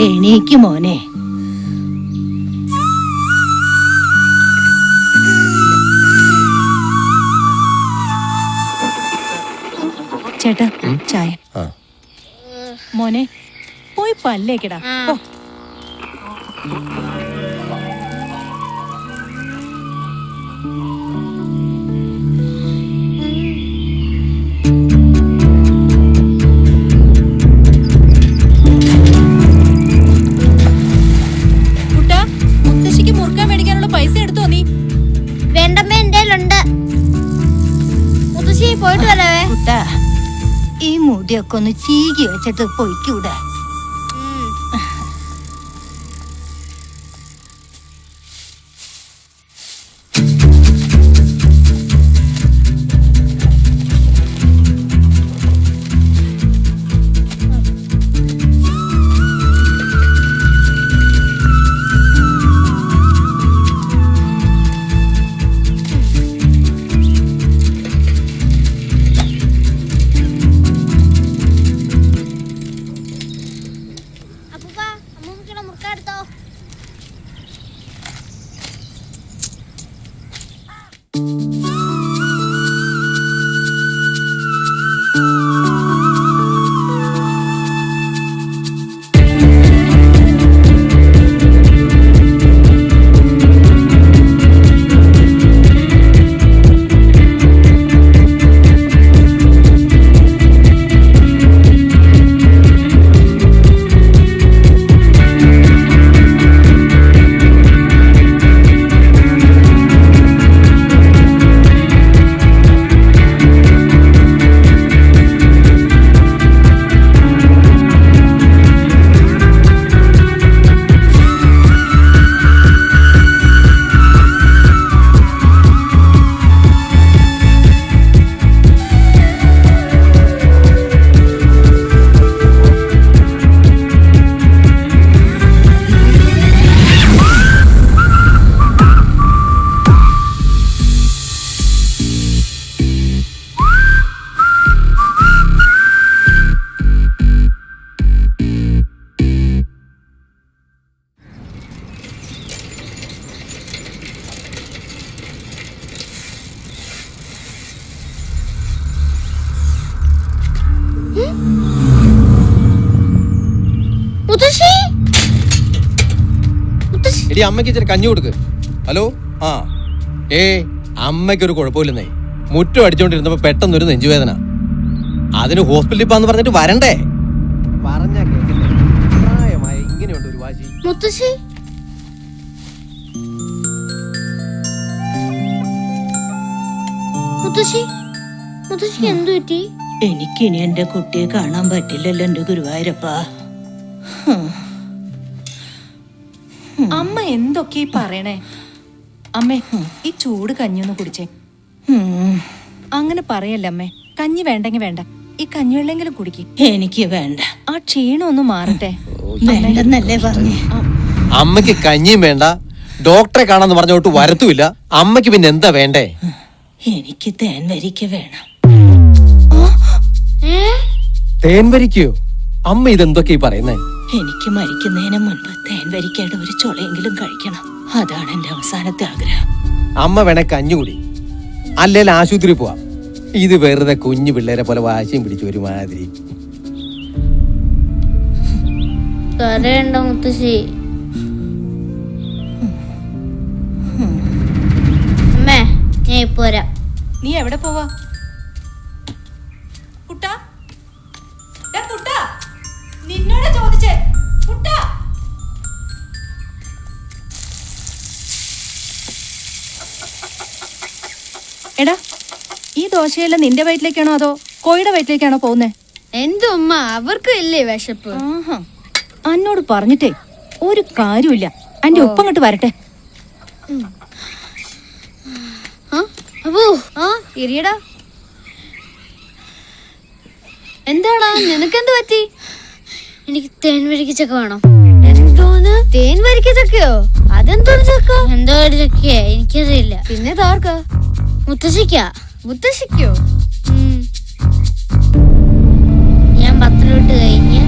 എണീക്ക് മോനെ. ചേട്ടാ ചായ. മോനെ പോയി പല്ലേക്കടാ. ഈ മുടിയൊക്കെ ഒന്ന് ചീകി വെച്ചിട്ട് പൊയ്ക്കൂടെ? എടി അമ്മയ്ക്ക് ഇച്ചിരി കഞ്ഞി കൊടുക്ക്. ഹലോ. ആ അമ്മയ്ക്കൊരു കുഴപ്പമില്ലെന്നേ. മുറ്റം അടിച്ചോണ്ടിരുന്നപ്പോ പെട്ടെന്നൊരു നെഞ്ചുവേദന. അതിന് ഹോസ്പിറ്റലിൽ പോന്ന് പറഞ്ഞിട്ട് വരണ്ടേ? പറഞ്ഞാ കേൾക്കില്ലേ? പ്രായമായ ഇങ്ങനെയുണ്ട് ഒരു വാശി. മുത്തശ്ശി മുത്തശ്ശി മുത്തശ്ശിക്ക് എന്തു പറ്റി? എനിക്കിനി എന്റെ കുട്ടിയെ കാണാൻ പറ്റില്ലല്ലോ എന്റെ ഗുരുവായൂരപ്പാ. അമ്മ എന്തൊക്കെ പറയണേ? അമ്മേ, ഈ ചൂട് കഞ്ഞിയൊന്ന് കുടിച്ചേ. അങ്ങനെ പറയല്ലേ അമ്മേ. കഞ്ഞി വേണ്ടെങ്കി വേണ്ട, ഈ കഞ്ഞിവെള്ളെങ്കിലും കുടിക്കും. എനിക്ക് വേണ്ട. ആ ക്ഷീണം ഒന്ന് മാറട്ടെ. വേണ്ടെന്നല്ലേ പറഞ്ഞേ? അമ്മയ്ക്ക് കഞ്ഞിയും വേണ്ട, ഡോക്ടറെ കാണാന്ന് പറഞ്ഞോട്ട് വരത്തുമില്ല. അമ്മയ്ക്ക് പിന്നെ എന്താ വേണ്ടേ? എനിക്ക് തേൻവരിക്ക വേണം. തേൻവരിക്കയോ? അമ്മ ഇതെന്തൊക്കെയാ പറയുന്നേ? എനിക്ക് മരിക്കുന്നതിന് മുൻപ് തേൻവരിക്കയുടെ ഒരു ചുളയെങ്കിലും കഴിക്കണം. അതാണ് എന്റെ അവസാനത്തെ ആഗ്രഹം. അമ്മ വേണേ കഞ്ഞുകൂടി, അല്ലെങ്കിൽ ആശുപത്രി പോവാം. ഇത് വെറുതെ കുഞ്ഞു പിള്ളേരെ പോലെ വാശിയും പിടിച്ചു ഒരുമാതിരി. കരയണ്ട മുത്തശ്ശി. അമ്മേ, ഞാൻ ഇപ്പൊ വരാം. നീ എവിടെ പോവാ? കുട്ടാ, കുട്ടാ, നിന്നോട് ചോദിച്ചേ. കുട്ടാ, എടാ, ഈ ദോശയെല്ലാം നിന്റെ വയറ്റിലേക്കാണോ അതോ കോഴിയുടെ വയറ്റിലേക്കാണോ പോകുന്നേ? എന്തോ ഉമ്മ, അവർക്ക് ഇല്ലേ വിശപ്പ്? അന്നോട് പറഞ്ഞിട്ടേ ഒരു കാര്യമില്ല. അന്റെ ഒപ്പങ്ങോട്ട് വരട്ടെ. ഇരിയടാ. എന്താടാ, നിനക്കെന്ത് പറ്റി? എനിക്ക് തേൻ വരിക്കച്ചക്ക വേണം. എന്തോന്ന് തേൻ വരിക്കച്ചക്കയോ? അതെന്തോന്ന് ചക്ക? എന്തോ ഒരു ചക്കയാ, എനിക്കറിയില്ല. പിന്നെ താർക്കാ? മുത്തശ്ശിക്കാ. മുത്തശ്ശിക്കോ? ഞാൻ 10 കഴിഞ്ഞ്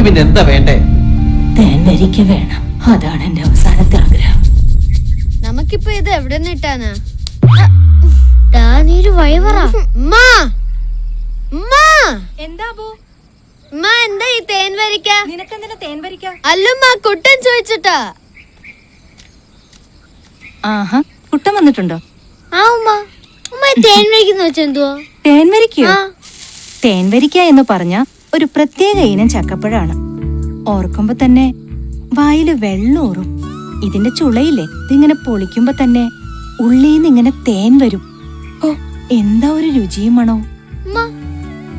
അമ്മയ്ക്ക് പിന്നെ എന്താ വേണ്ടേ? തേൻ വരിക്ക വേണം. അതാണ് എന്റെ അവസാനത്തെ ആഗ്രഹം. നമുക്കിപ്പോ ഇത് എവിടെ നിട്ടാനാ? നീ ഒരു വഴി പറ. എന്താ അബു? എന്താ ഈ തേൻ വരിക്ക? നിനക്കെന്തിനാ തേൻ വരിക്ക? അല്ലുമ്മ കുട്ടൻ ചോദിച്ചിട്ടാ. ആഹാ, കുട്ടൻ വന്നിട്ടുണ്ടോ? ആ ഉമ്മ. ഉമ്മ തേൻ വരിക്കുന്ന വെച്ചെന്തുവാ? തേൻ വരിക്കയോ? തേൻ വരിക്ക എന്ന് പറഞ്ഞ ഒരു പ്രത്യേക ഇനം ചക്കപ്പഴാണ്. ഓർക്കുമ്പോ തന്നെ വായില് വെള്ളൂറും. ഇതിന്റെ ചുളയില്ലേ, ഇതിങ്ങനെ പൊളിക്കുമ്പോ തന്നെ ഉള്ളീന്ന് ഇങ്ങനെ തേൻ വരും. ഓ, എന്താ ഒരു രുചിയും മണോ.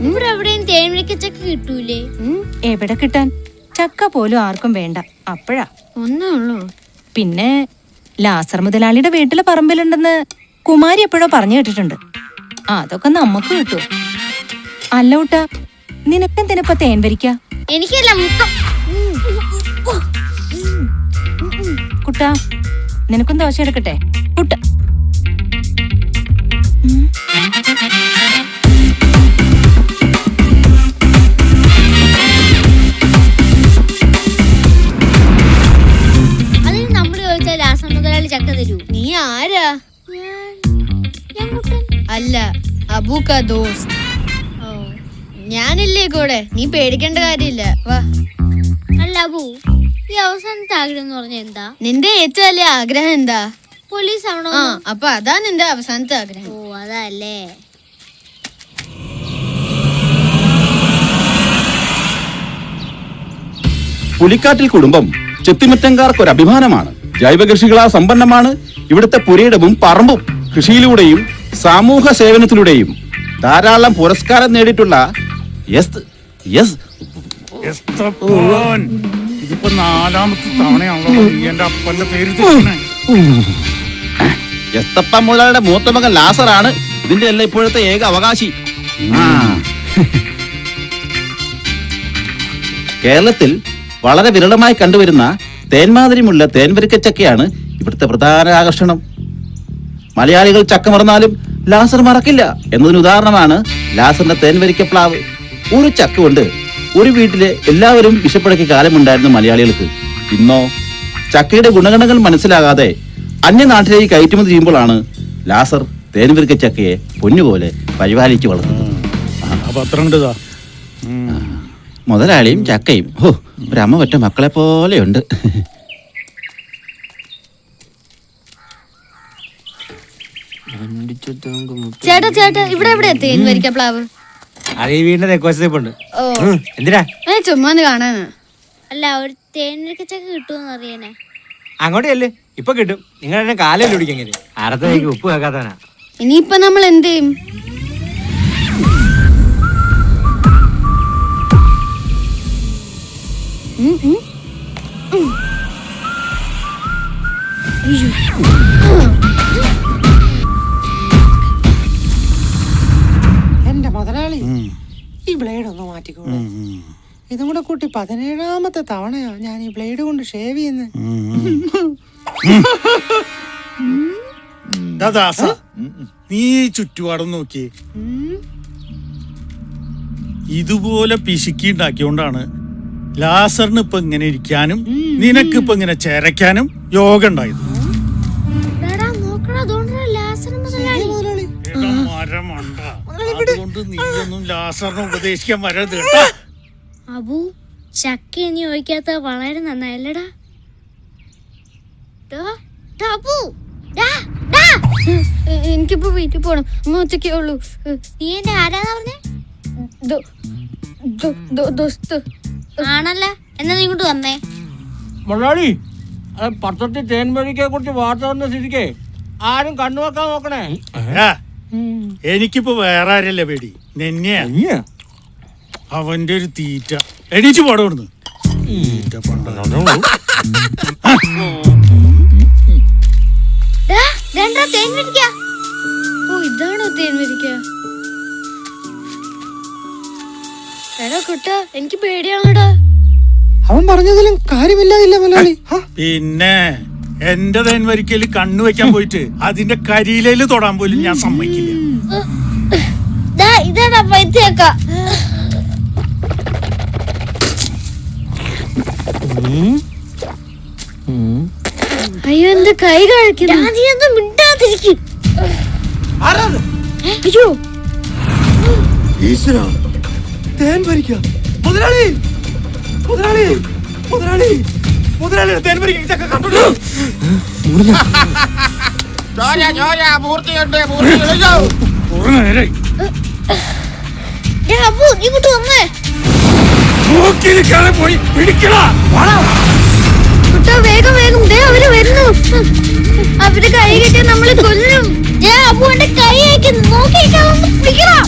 ഇവിടെ എവിടെയും തേൻ വരിക്ക ചക്ക കിട്ടൂലേ? എവിടെ കിട്ടാൻ? ചക്ക പോലും ആർക്കും വേണ്ട. അപ്പഴാ ഒന്നേ ഉള്ളൂ. പിന്നെ ലാസർ മുതലാളിയുടെ വീട്ടിലെ പറമ്പിലുണ്ടെന്ന് കുമാരി എപ്പോഴോ പറഞ്ഞു കേട്ടിട്ടുണ്ട്. അതൊക്കെ നമുക്ക് കിട്ടൂ. അല്ല ഊട്ട, നിനക്കെന്തിനപ്പ തേൻ വരിക്ക? എനിക്കല്ല കുട്ടാ, നിനക്കും ദോശ എടുക്കട്ടെ? കുട്ട അതിന് നമ്മൾ ചോദിച്ചാൽ ലാസം മുതലാളി ചക്ക തരൂ. നീ ആരാ? അല്ല, അബൂക്ക ദോസ്ത്. ഞാനില്ലേ കൂടെ, നീ പേടിക്കേണ്ട കാര്യമില്ല. വാ. അല്ല അബു, ഈ അവസാനത്തെ ആഗ്രഹം എന്ന് പറഞ്ഞ എന്താ? നിന്റെ ഏറ്റവും വലിയ ആഗ്രഹം എന്താ? പോലീസ് ആവണോ? അപ്പൊ അതാ നിന്റെ അവസാനത്തെ ആഗ്രഹം. ഓ, അതല്ലേ. പുലിക്കാട്ടിൽ കുടുംബം ചെത്തിമറ്റങ്കാർക്ക് ഒരു അഭിമാനമാണ്. ജൈവ കൃഷികളാൽ സമ്പന്നമാണ് ഇവിടുത്തെ പുരയിടവും പറമ്പും. കൃഷിയിലൂടെയും സാമൂഹ്യ സേവനത്തിലൂടെയും ധാരാളം പുരസ്കാരം നേടിയിട്ടുള്ള ഇതിപ്പോ 4ാമത്തെ തവണയാണല്ലോ നീ എന്റെ അപ്പന്റെ പേര് തെറ്റിനെ. എസ്തപ്പ മുതലാളിയുടെ മൂത്ത മകൻ ലാസറാണ് ഇതിന്റെ എല്ലാം ഇപ്പോഴത്തെ ഏക അവകാശി. കേരളത്തിൽ വളരെ വിരളമായി കണ്ടുവരുന്ന തേന്മാതിരിമുള്ള തേൻവരിക്കച്ചക്കയാണ് ഇവിടുത്തെ പ്രധാന ആകർഷണം. മലയാളികൾ ചക്ക മറന്നാലും ലാസർ മറക്കില്ല എന്നതിന് ഉദാഹരണമാണ് ലാസറിന്റെ തേൻവരിക്ക പ്ലാവ്. ഒരു ചക്ക കൊണ്ട് ഒരു വീട്ടിലെ എല്ലാവരും വിശപ്പടക്കിയ കാലമുണ്ടായിരുന്നു മലയാളികൾക്ക്. ഇന്നോ ചക്കയുടെ ഗുണഗണങ്ങൾ മനസ്സിലാകാതെ അന്യനാട്ടിലേക്ക് കയറ്റുമതി ചെയ്യുമ്പോഴാണ് ലാസർ തേൻവരിക്ക ചക്കയെ പൊന്നുപോലെ പരിപാലിച്ചു വളർത്തുന്നത്. മുതലാളിയും ചക്കയും ഒരമ്മ പറ്റ മക്കളെ പോലെയുണ്ട്. ചേട്ടാ ചേട്ടാ, ഇവിടെ എവിടെയാ തേൻ വരിക്ക പ്ലാവ്? ഓ, എന്തിനാ? ചുമ്മാ ഒന്ന് കാണാന്. അല്ല, ഒരു തേൻ വരിക്ക ചക്ക കിട്ടുമെന്ന് അറിയാനാ. അങ്ങോട്ടല്ലേ ഇപ്പൊ കിട്ടും. നിങ്ങൾ എന്നെ കാലം ഒടിക്കെങ്ങനെ അടത്തേക്ക് ഉപ്പ് കേൾക്കാത്തവനാ. ഇനിയിപ്പൊ നമ്മൾ എന്ത് ചെയ്യും? എന്റെ മുതലാളി, ഈ ബ്ലേഡ് ഒന്ന് മാറ്റിക്കൂടെ? ഇതും കൂടെ കൂട്ടി 17ാമത്തെ തവണയാ ഞാൻ ഈ ബ്ലേഡ് കൊണ്ട് ഷേവ് ചെയ്യുന്നത്. നീ ചുറ്റുപാടും നോക്കി ഇതുപോലെ പിശുക്കി ഉണ്ടാക്കിയോണ്ടാണ് ലാസറിന് ഇപ്പൊ ഇങ്ങനെ ഇരിക്കാനും നിനക്ക് ഇപ്പൊ ഇങ്ങനെ ചേരക്കാനും യോഗ ഉണ്ടായത്. അതുകൊണ്ട് നീയൊന്നും ലാസറിനെ ഉപദേശിക്കാൻ വരരുത് കേട്ടോ. അബു, ചക്ക ഇനി ഒഴിക്കാത്ത വളരെ നന്നായല്ലടാ. എനിക്കിപ്പോ വീട്ടിൽ പോണം. ഒറ്റയ്ക്കേ ഉള്ളൂ. നീ എന്റെ ആരാന്നാ പറഞ്ഞേ? ആണല്ല, എന്നാ നീ ഇങ്ങോട്ട് വന്നേ. മുതലാളി, പത്രത്തിൽ തേൻ വരിക്കയെ കുറിച്ച് വാർത്ത വന്ന സ്ഥിതിക്ക് ആരും കണ്ണു വെക്കാൻ നോക്കണേ. എനിക്കിപ്പോ വേറെ ആരല്ലേ പേടി, നെന്നെയാ. അവന്റെ ഒരു തീറ്റ. എണീച്ചു പോടുന്നു. ഇതാണോ തേൻ വരിക്ക? എടാ കുട്ട, എനിക്ക് പേടിയാണോടാ. അവൻ പറഞ്ഞതിലും കാര്യമില്ല മുതലാളി. പിന്നെ എന്റെ തേൻ വരിക്കല് കണ്ണു വെക്കാൻ പോയിട്ട് അതിന്റെ കരിയിലേല് തൊടാൻ പോലും ഞാൻ സമ്മതിക്കില്ല. ഇതാടാ പൈത്തേക്ക. അയ്യോ എന്റെ കൈ കഴിക്കുന്നു മിണ്ടാതിരിക്കും. അയ്യോ തേൻ ഭരിക്കാം മുതലാളി മുതലാളി മുതലാളി മുതലാളി തേൻ ഭരിക്കാൻ ചക്ക കണ്ടു. അപ്പു ഇങ്ങോട്ട് വന്നേ. പോയി പിടിക്കടാ. കുട്ടാ വേഗം വേഗം ദേ അവര് വരുന്നു. അവര് കൈ കിട്ടിയാൽ നമ്മളെ കൊല്ലും. അപ്പു എന്റെ കൈ അയക്കുന്നു നോക്കിയിരിക്കാം. പിടിക്കണം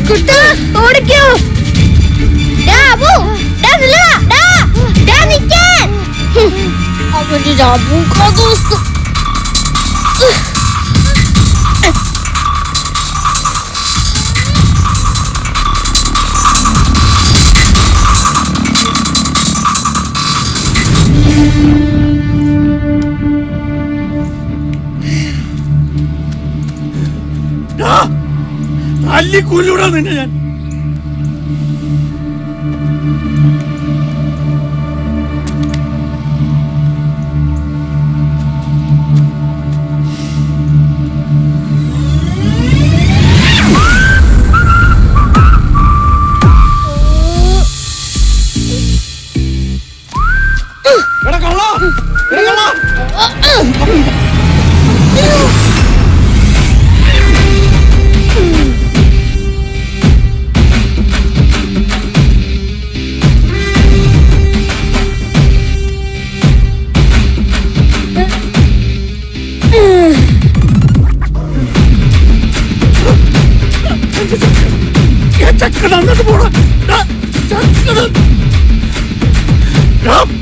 കുട്ടാ ഓടിക്കോ. അപ്പു അവന്റെ അബൂക്കാ ദോസ്ത്. തല്ലിക്കൊല്ലൂടാ നിന്നെ ഞാൻ. ചക്ക തന്നിട്ട് പോടാ.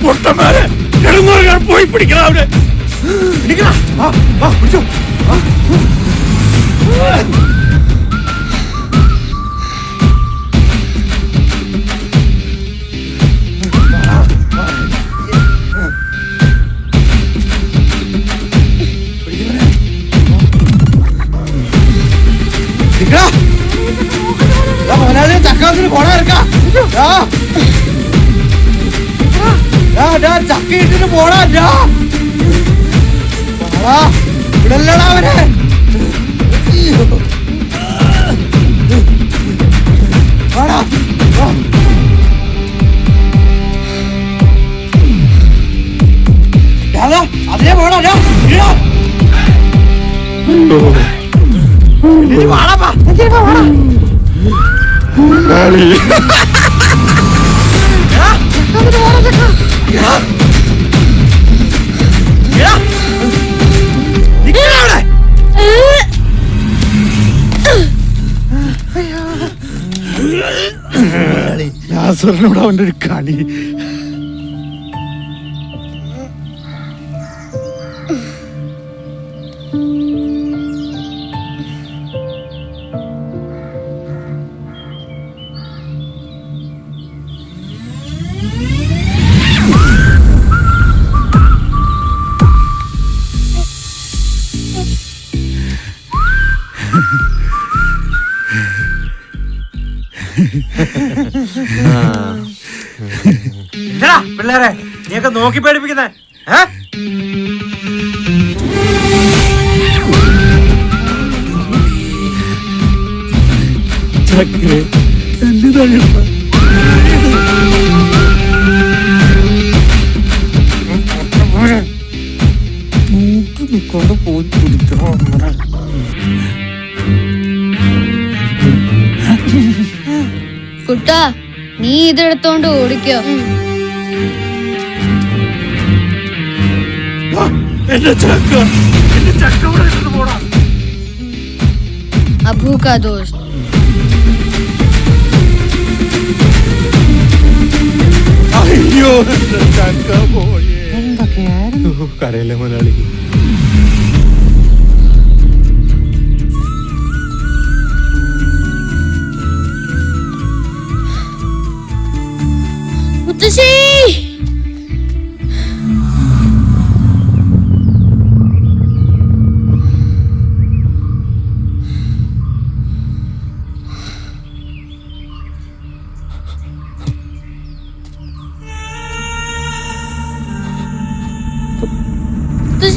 പൊട്ടന്മാരെ കിടന്നോളാൻ പോയി പിടിക്കണം അവിടെ. മുതലാളി ചക്കാത്തിന് കൊട ഇറക്കാം. ചക്ക ഇട്ടിട്ട് പോടാ. ഇവിടല്ലടാ അവരെ. അതിനെ പോടാ. വാടാ ലാസറിനോട് അവന്റെ ഒരു കളി. പിള്ളേരെ നീയൊക്കെ നോക്കി പേടിപ്പിക്കുന്നേ. പോയി പിടിക്കണം. കുട്ടാ നീ ഇതെടുത്തോണ്ട് ഓടിക്കോ. എന്റെ ചക്ക ഇവിടെ ഇട്ടിട്ട് പോടാ. അബൂക്കാ ദോസ്ത്. അയ്യോ എന്റെ ചക്ക പോയേ. എന്തൊക്കെയായിരുന്നു കരയിലെ മുതലാളി. മുത്തശ്ശി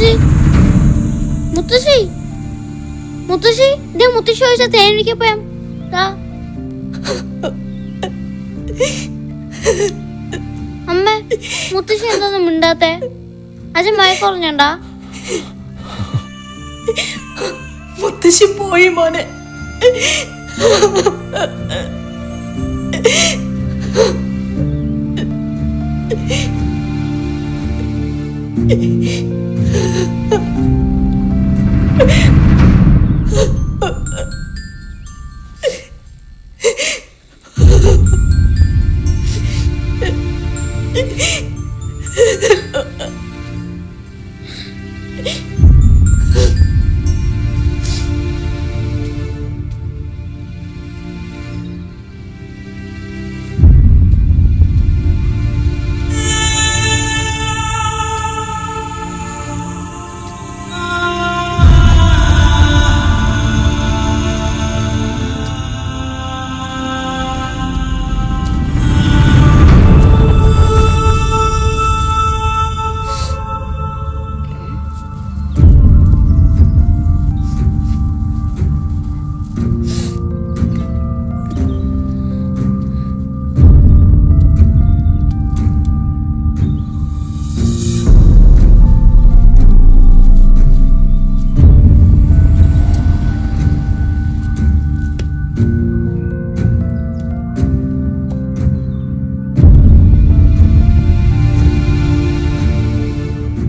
മുത്തശ്ശി മുത്തശ്ശി മുത്തശ്ശി ഇതേ മുത്തശ്ശി ചോദിച്ച തേൻ വരിക്കപ്പഴം അമ്മ മുത്തശ്ശി എന്തൊന്നും മിണ്ടാത്തെ അച്ഛൻ മയക്കുറഞ്ഞണ്ടാ മുത്തശ്ശി പോയി മോനെ.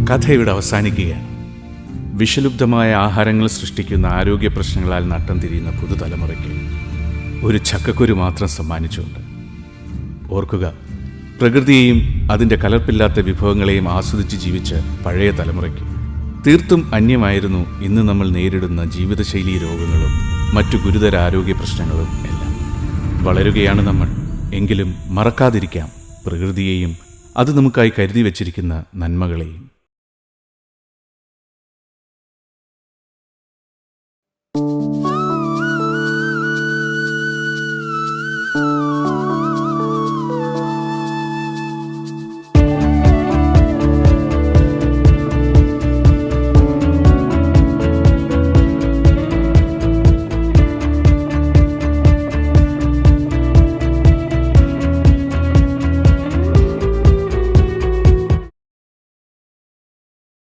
കഥ ഇവിടെ അവസാനിക്കുകയാണ്. വിഷലുബ്ധമായ ആഹാരങ്ങൾ സൃഷ്ടിക്കുന്ന ആരോഗ്യ പ്രശ്നങ്ങളാൽ നട്ടം തിരിയുന്ന പുതുതലമുറയ്ക്ക് ഒരു ചക്കക്കുരു മാത്രം സമ്മാനിച്ചുകൊണ്ട് ഓർക്കുക, പ്രകൃതിയെയും അതിൻ്റെ കലർപ്പില്ലാത്ത വിഭവങ്ങളെയും ആസ്വദിച്ച് ജീവിച്ച പഴയ തലമുറയ്ക്ക് തീർത്തും അന്യമായിരുന്നു ഇന്ന് നമ്മൾ നേരിടുന്ന ജീവിതശൈലീ രോഗങ്ങളും മറ്റു ഗുരുതര ആരോഗ്യ പ്രശ്നങ്ങളും എല്ലാം. വളരുകയാണ് നമ്മൾ, എങ്കിലും മറക്കാതിരിക്കാം പ്രകൃതിയെയും അത് നമുക്കായി കരുതി വച്ചിരിക്കുന്ന നന്മകളെയും.